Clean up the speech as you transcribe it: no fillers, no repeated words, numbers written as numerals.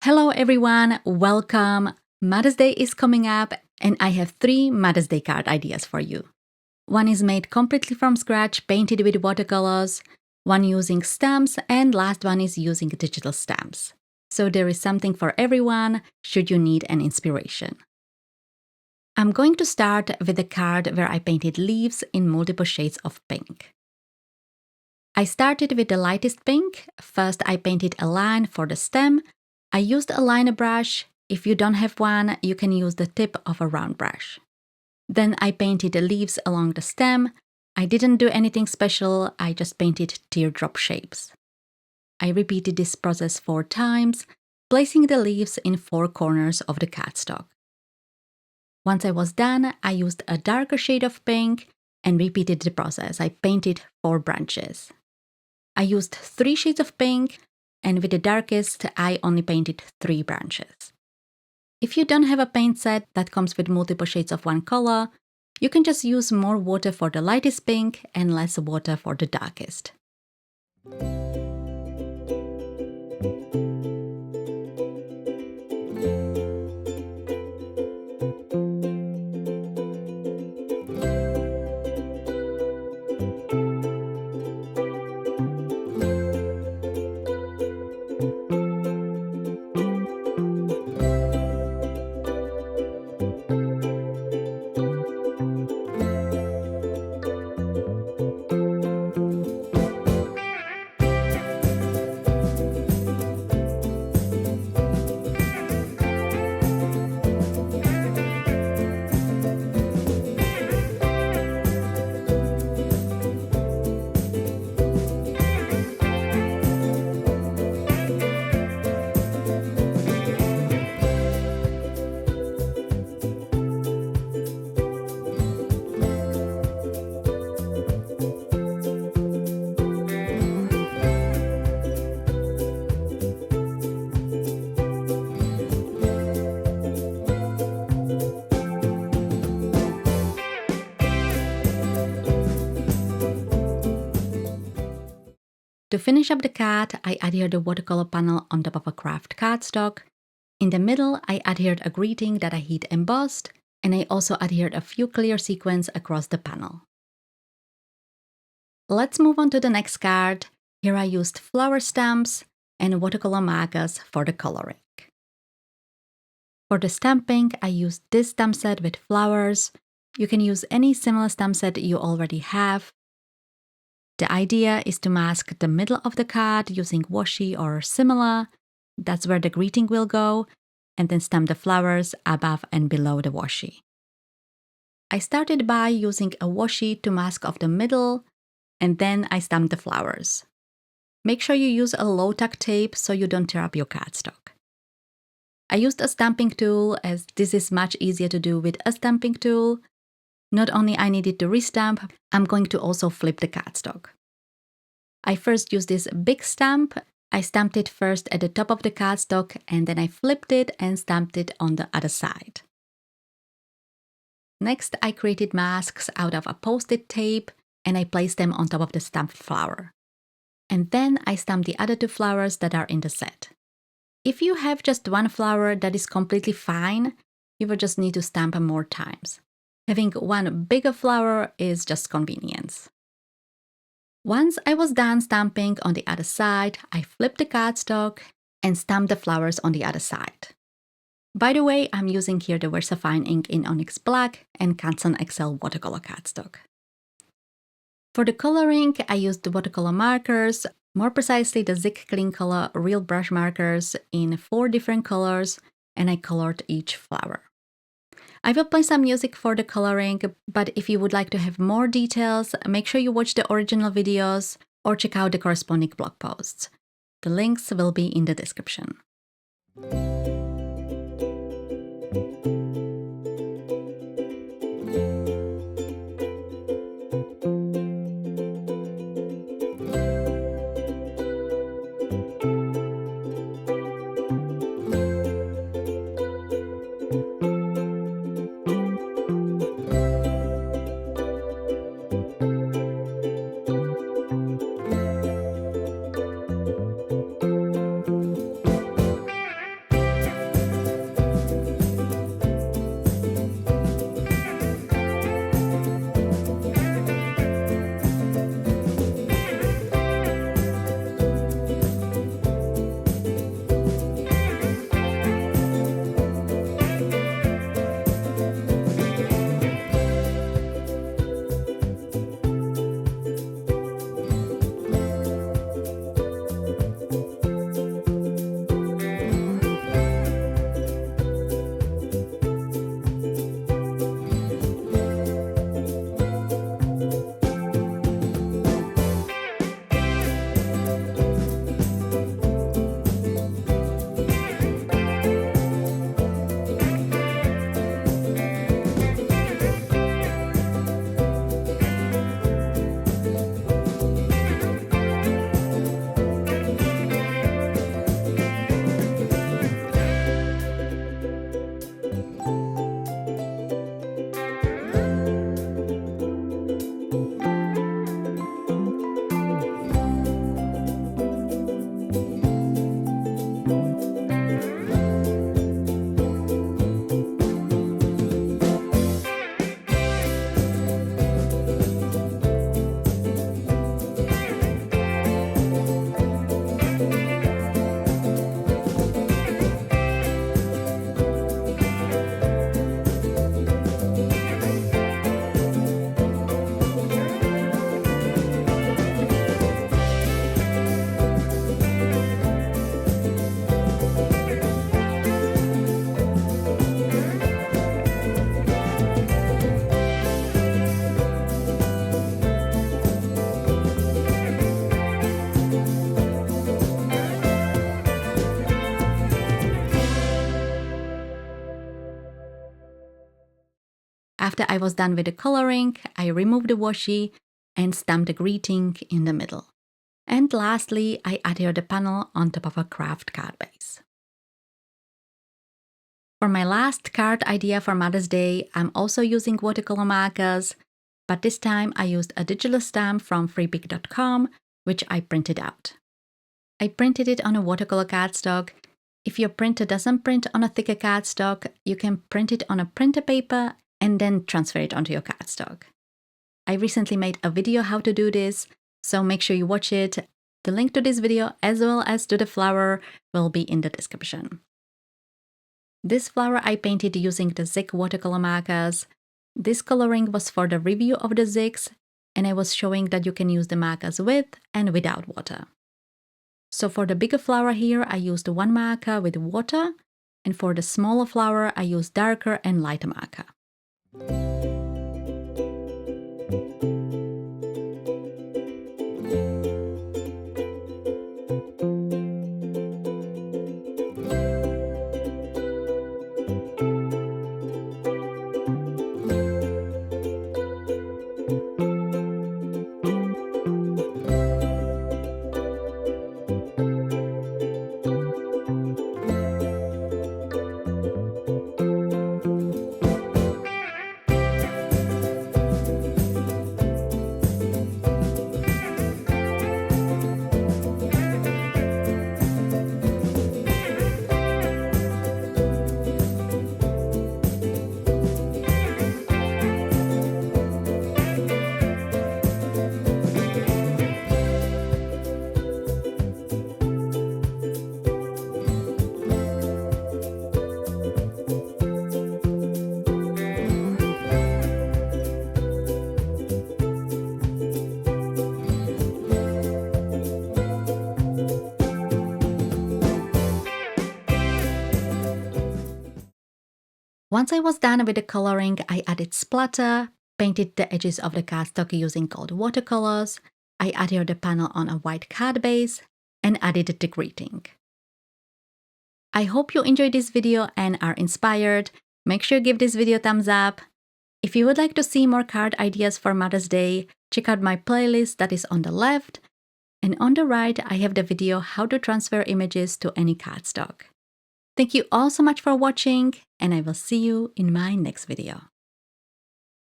Hello everyone, welcome. Mother's Day is coming up and I have 3 Mother's Day card ideas for you. One is made completely from scratch, painted with watercolors, one using stamps, and last one is using digital stamps. So there is something for everyone should you need an inspiration. I'm going to start with a card where I painted leaves in multiple shades of pink. I started with the lightest pink. First I painted a line for the stem. I used a liner brush. If you don't have one, you can use the tip of a round brush. Then I painted the leaves along the stem. I didn't do anything special, I just painted teardrop shapes. I repeated this process 4 times, placing the leaves in 4 corners of the cardstock. Once I was done, I used a darker shade of pink and repeated the process. I painted 4 branches. I used 3 shades of pink, and with the darkest, I only painted 3 branches. If you don't have a paint set that comes with multiple shades of one color, you can just use more water for the lightest pink and less water for the darkest. To finish up the card, I adhered a watercolor panel on top of a craft cardstock. In the middle, I adhered a greeting that I heat embossed, and I also adhered a few clear sequins across the panel. Let's move on to the next card. Here I used flower stamps and watercolor markers for the coloring. For the stamping, I used this stamp set with flowers. You can use any similar stamp set you already have. The idea is to mask the middle of the card using washi or similar. That's where the greeting will go, and then stamp the flowers above and below the washi. I started by using a washi to mask off the middle, and then I stamped the flowers. Make sure you use a low-tack tape so you don't tear up your cardstock. I used a stamping tool as this is much easier to do with a stamping tool. Not only I needed to restamp, I'm going to also flip the cardstock. I first used this big stamp. I stamped it first at the top of the cardstock and then I flipped it and stamped it on the other side. Next, I created masks out of a post-it tape and I placed them on top of the stamped flower. And then I stamped the other 2 flowers that are in the set. If you have just one flower, that is completely fine. You will just need to stamp them more times. Having one bigger flower is just convenience. Once I was done stamping on the other side, I flipped the cardstock and stamped the flowers on the other side. By the way, I'm using here the VersaFine ink in Onyx Black and Canson XL watercolor cardstock. For the coloring, I used the watercolor markers, more precisely the Zig Clean Color real brush markers in 4 different colors, and I colored each flower. I will play some music for the coloring, but if you would like to have more details, make sure you watch the original videos or check out the corresponding blog posts. The links will be in the description. After I was done with the coloring, I removed the washi and stamped the greeting in the middle. And lastly, I adhered the panel on top of a craft card base. For my last card idea for Mother's Day, I'm also using watercolor markers, but this time I used a digital stamp from freepik.com, which I printed out. I printed it on a watercolor cardstock. If your printer doesn't print on a thicker cardstock, you can print it on a printer paper and then transfer it onto your cardstock. I recently made a video how to do this, so make sure you watch it. The link to this video as well as to the flower will be in the description. This flower I painted using the Zig watercolor markers. This coloring was for the review of the Zigs, and I was showing that you can use the markers with and without water. So for the bigger flower here, I used one marker with water, and for the smaller flower, I used darker and lighter marker. Once I was done with the coloring, I added splatter, painted the edges of the cardstock using cold watercolors, I adhered the panel on a white card base, and added the greeting. I hope you enjoyed this video and are inspired. Make sure you give this video a thumbs up. If you would like to see more card ideas for Mother's Day, check out my playlist that is on the left, and on the right I have the video how to transfer images to any cardstock. Thank you all so much for watching, and I will see you in my next video.